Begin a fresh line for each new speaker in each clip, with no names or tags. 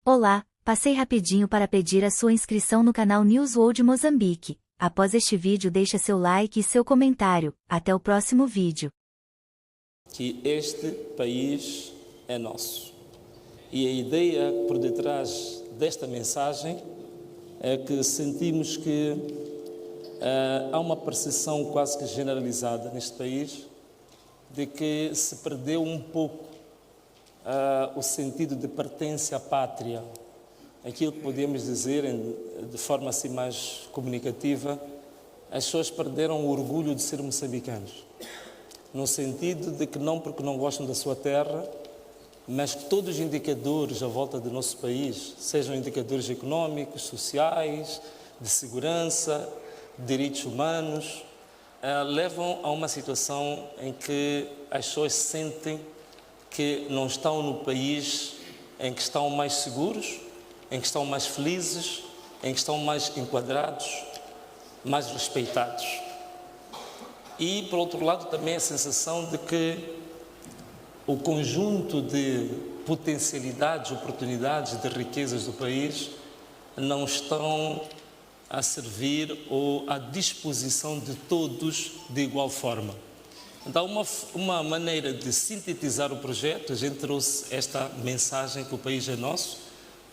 Olá, passei rapidinho para pedir a sua inscrição no canal News World Moçambique. Após este vídeo deixa seu like e seu comentário. Até o próximo vídeo.
Que este país é nosso. E a ideia por detrás desta mensagem é que sentimos que há uma percepção quase que generalizada neste país de que se perdeu um pouco o sentido de pertença à pátria. Aquilo que podemos dizer de forma assim mais comunicativa, as pessoas perderam o orgulho de ser moçambicanos, no sentido de que não porque não gostam da sua terra, mas que todos os indicadores à volta do nosso país, sejam indicadores económicos, sociais, de segurança, de direitos humanos, levam a uma situação em que as pessoas sentem que não estão no país em que estão mais seguros, em que estão mais felizes, em que estão mais enquadrados, mais respeitados. E, por outro lado, também a sensação de que o conjunto de potencialidades, oportunidades, de riquezas do país não estão a servir ou à disposição de todos de igual forma. Então, uma maneira de sintetizar o projeto, a gente trouxe esta mensagem que o país é nosso,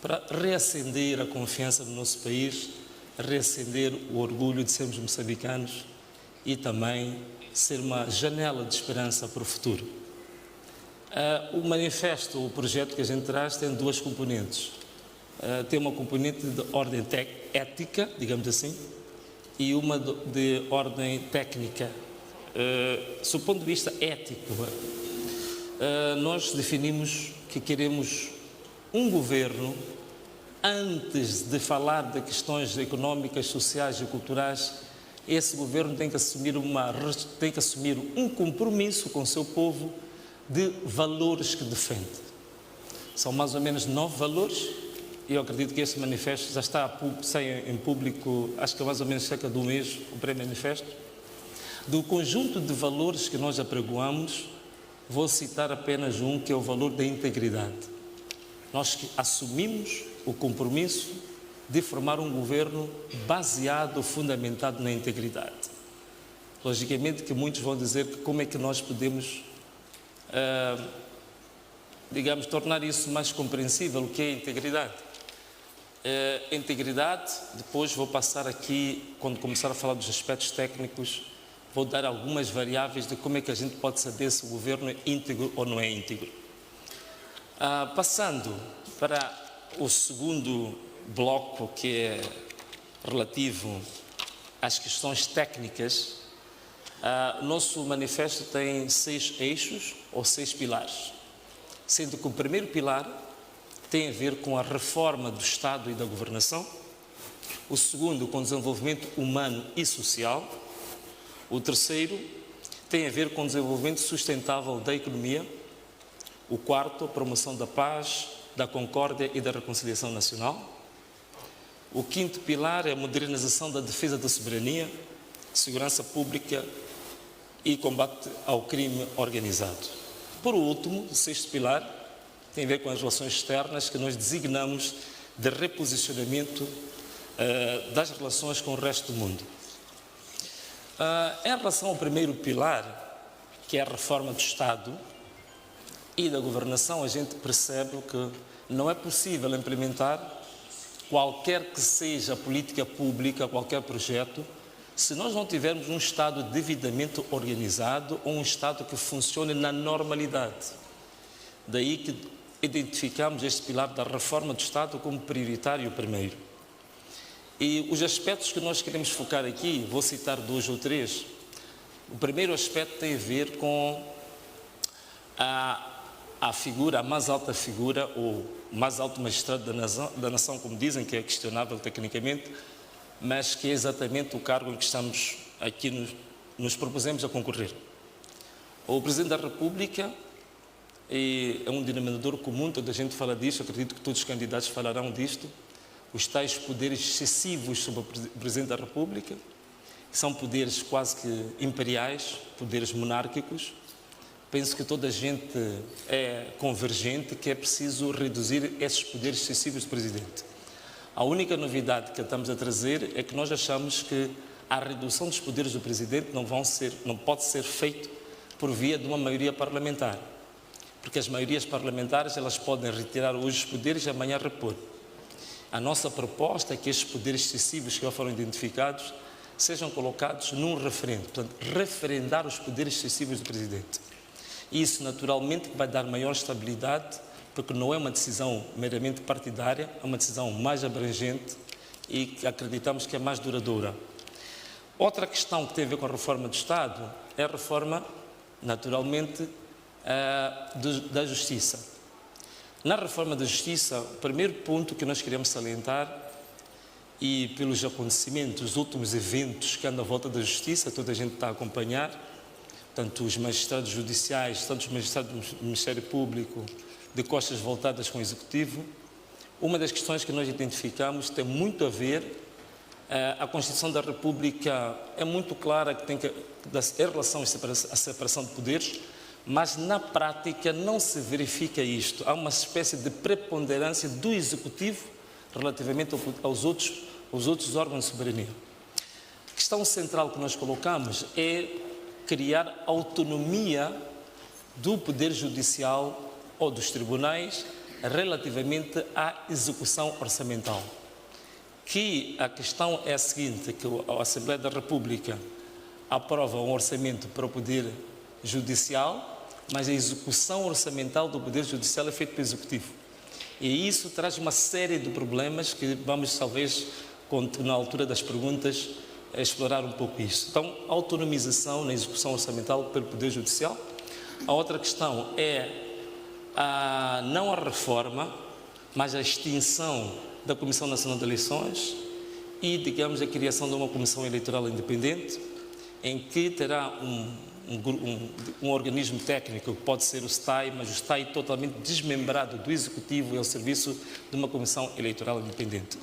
para reacender a confiança no nosso país, reacender o orgulho de sermos moçambicanos e também ser uma janela de esperança para o futuro. O manifesto, o projeto que a gente traz, tem duas componentes. Tem uma componente de ordem ética, digamos assim, e uma de ordem técnica. Do ponto de vista ético, nós definimos que queremos um governo, antes de falar de questões económicas, sociais e culturais, esse governo tem que assumir um compromisso com o seu povo de valores que defende. São mais ou menos 9 valores, e eu acredito que este manifesto já está em público, acho que é mais ou menos cerca de um mês, o pré-manifesto. Do conjunto de valores que nós apregoamos, vou citar apenas um, que é o valor da integridade. Nós assumimos o compromisso de formar um governo baseado, fundamentado na integridade. Logicamente que muitos vão dizer que como é que nós podemos, digamos, tornar isso mais compreensível, o que é integridade. Integridade, depois vou passar aqui, quando começar a falar dos aspectos técnicos, vou dar algumas variáveis de como é que a gente pode saber se o governo é íntegro ou não é íntegro. Passando para o segundo bloco, que é relativo às questões técnicas, o nosso manifesto tem 6 eixos ou 6 pilares, sendo que o primeiro pilar tem a ver com a reforma do Estado e da governação, o segundo com o desenvolvimento humano e social, o terceiro tem a ver com o desenvolvimento sustentável da economia, o quarto, a promoção da paz, da concórdia e da reconciliação nacional. O quinto pilar é a modernização da defesa da soberania, segurança pública e combate ao crime organizado. Por último, o sexto pilar tem a ver com as relações externas, que nós designamos de reposicionamento das relações com o resto do mundo. Em relação ao primeiro pilar, que é a reforma do Estado e da governação, a gente percebe que não é possível implementar qualquer que seja a política pública, qualquer projeto, se nós não tivermos um Estado devidamente organizado ou um Estado que funcione na normalidade. Daí que identificamos este pilar da reforma do Estado como prioritário primeiro. E os aspectos que nós queremos focar aqui, vou citar 2 ou 3. O primeiro aspecto tem a ver com a figura, a mais alta figura, ou mais alto magistrado da nação, como dizem, que é questionável tecnicamente, mas que é exatamente o cargo em que estamos aqui, nos propusemos a concorrer. O Presidente da República é um denominador comum, toda a gente fala disto, acredito que todos os candidatos falarão disto, os tais poderes excessivos sobre o Presidente da República, que são poderes quase que imperiais, poderes monárquicos, penso que toda a gente é convergente que é preciso reduzir esses poderes excessivos do Presidente. A única novidade que estamos a trazer é que nós achamos que a redução dos poderes do Presidente não pode ser feita por via de uma maioria parlamentar, porque as maiorias parlamentares elas podem retirar hoje os poderes e amanhã repor. A nossa proposta é que estes poderes excessivos que já foram identificados sejam colocados num referendo, portanto, referendar os poderes excessivos do Presidente. Isso, naturalmente, vai dar maior estabilidade, porque não é uma decisão meramente partidária, é uma decisão mais abrangente e que acreditamos que é mais duradoura. Outra questão que tem a ver com a reforma do Estado é a reforma, naturalmente, da Justiça. Na reforma da Justiça, o primeiro ponto que nós queremos salientar, e pelos acontecimentos, os últimos eventos que andam à volta da Justiça, toda a gente está a acompanhar, tanto os magistrados judiciais, tanto os magistrados do Ministério Público, de costas voltadas com o Executivo. Uma das questões que nós identificamos tem muito a ver, a Constituição da República é muito clara que tem em relação à separação de poderes, mas na prática não se verifica isto. Há uma espécie de preponderância do Executivo relativamente aos outros órgãos de soberania. A questão central que nós colocamos é criar autonomia do Poder Judicial ou dos tribunais relativamente à execução orçamental. Que a questão é a seguinte, que a Assembleia da República aprova um orçamento para o Poder Judicial, mas a execução orçamental do Poder Judicial é feita pelo Executivo. E isso traz uma série de problemas que vamos, talvez, na altura das perguntas, explorar um pouco isso. Então, autonomização na execução orçamental pelo Poder Judicial. A outra questão é não a reforma, mas a extinção da Comissão Nacional de Eleições e, digamos, a criação de uma Comissão Eleitoral Independente, em que terá um organismo técnico, que pode ser o STAI, mas o STAI totalmente desmembrado do Executivo e ao serviço de uma Comissão Eleitoral Independente.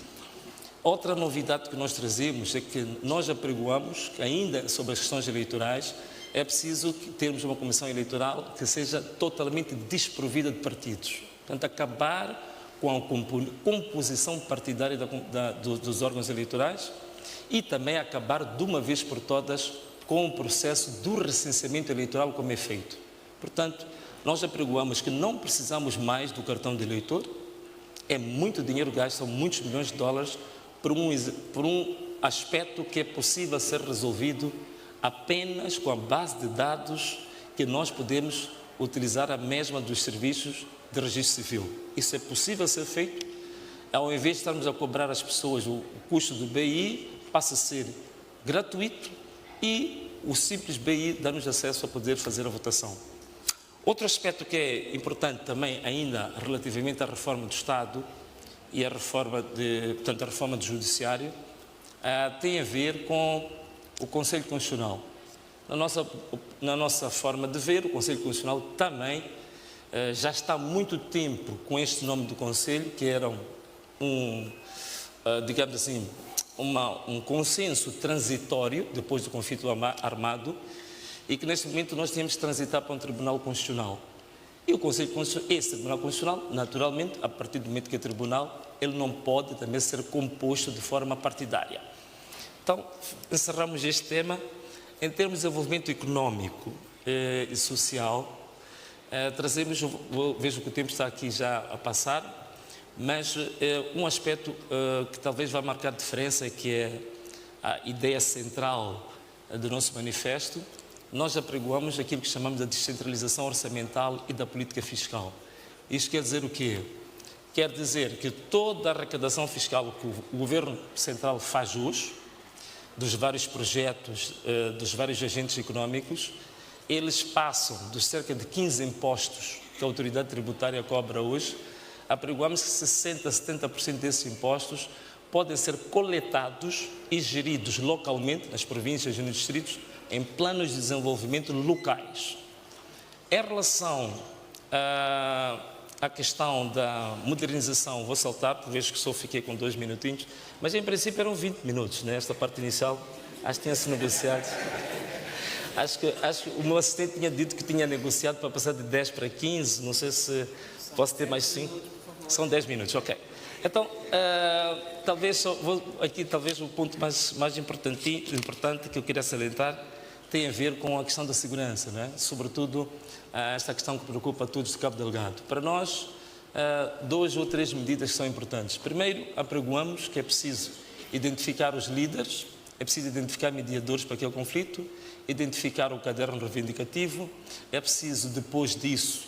Outra novidade que nós trazemos é que nós apregoamos que ainda sobre as questões eleitorais é preciso termos uma comissão eleitoral que seja totalmente desprovida de partidos. Portanto, acabar com a composição partidária dos órgãos eleitorais e também acabar de uma vez por todas com o processo do recenseamento eleitoral como é feito. Portanto, nós apregoamos que não precisamos mais do cartão de eleitor, é muito dinheiro gasto, são muitos milhões de dólares, por um aspecto que é possível ser resolvido apenas com a base de dados que nós podemos utilizar a mesma dos serviços de registro civil. Isso é possível ser feito, ao invés de estarmos a cobrar às pessoas o custo do BI, passa a ser gratuito e o simples BI dá-nos acesso a poder fazer a votação. Outro aspecto que é importante também ainda relativamente à reforma do Estado e a reforma do Judiciário, tem a ver com o Conselho Constitucional. Na nossa forma de ver, o Conselho Constitucional também já está há muito tempo com este nome do Conselho, que era digamos assim, um consenso transitório depois do conflito armado e que neste momento nós temos de transitar para um Tribunal Constitucional. E o Conselho Constitucional, esse Tribunal Constitucional, naturalmente, a partir do momento que é tribunal, ele não pode também ser composto de forma partidária. Então, encerramos este tema. Em termos de desenvolvimento económico e social, trazemos, vejo que o tempo está aqui já a passar, mas um aspecto que talvez vá marcar diferença, que é a ideia central do nosso manifesto. Nós apregoamos aquilo que chamamos de descentralização orçamental e da política fiscal. Isto quer dizer o quê? Quer dizer que toda a arrecadação fiscal que o Governo Central faz hoje, dos vários projetos, dos vários agentes económicos, eles passam dos cerca de 15 impostos que a autoridade tributária cobra hoje, apregoamos que 60% a 70% desses impostos podem ser coletados e geridos localmente, nas províncias e nos distritos, em planos de desenvolvimento locais. Em relação à questão da modernização, vou saltar, por vez que só fiquei com 2 minutinhos, mas em princípio eram 20 minutos, né? Esta parte inicial, acho que tinha-se negociado. Acho que o meu assistente tinha dito que tinha negociado para passar de 10 para 15, não sei se posso ter mais 5. São 10 minutos, ok. Então, talvez o ponto mais importante que eu queria salientar tem a ver com a questão da segurança, não é? Sobretudo esta questão que preocupa a todos de Cabo Delgado. Para nós, 2 ou 3 medidas são importantes. Primeiro, apregoamos que é preciso identificar os líderes, é preciso identificar mediadores para aquele conflito, identificar o caderno reivindicativo, é preciso, depois disso,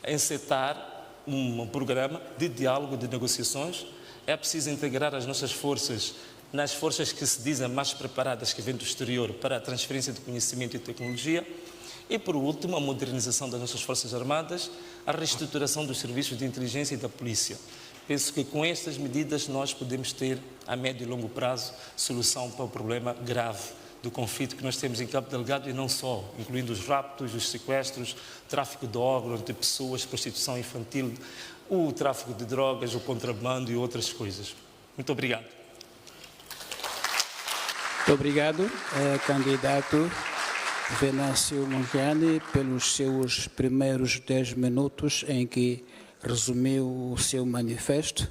encetar um programa de diálogo, de negociações, é preciso integrar as nossas forças nas forças que se dizem mais preparadas que vêm do exterior para a transferência de conhecimento e tecnologia e, por último, a modernização das nossas Forças Armadas, a reestruturação dos serviços de inteligência e da polícia. Penso que com estas medidas nós podemos ter, a médio e longo prazo, solução para o problema grave do conflito que nós temos em Cabo Delgado e não só, incluindo os raptos, os sequestros, tráfico de órgãos, de pessoas, prostituição infantil, o tráfico de drogas, o contrabando e outras coisas. Muito obrigado.
Muito obrigado, candidato Venâncio Mondlane, pelos seus primeiros 10 minutos em que resumiu o seu manifesto.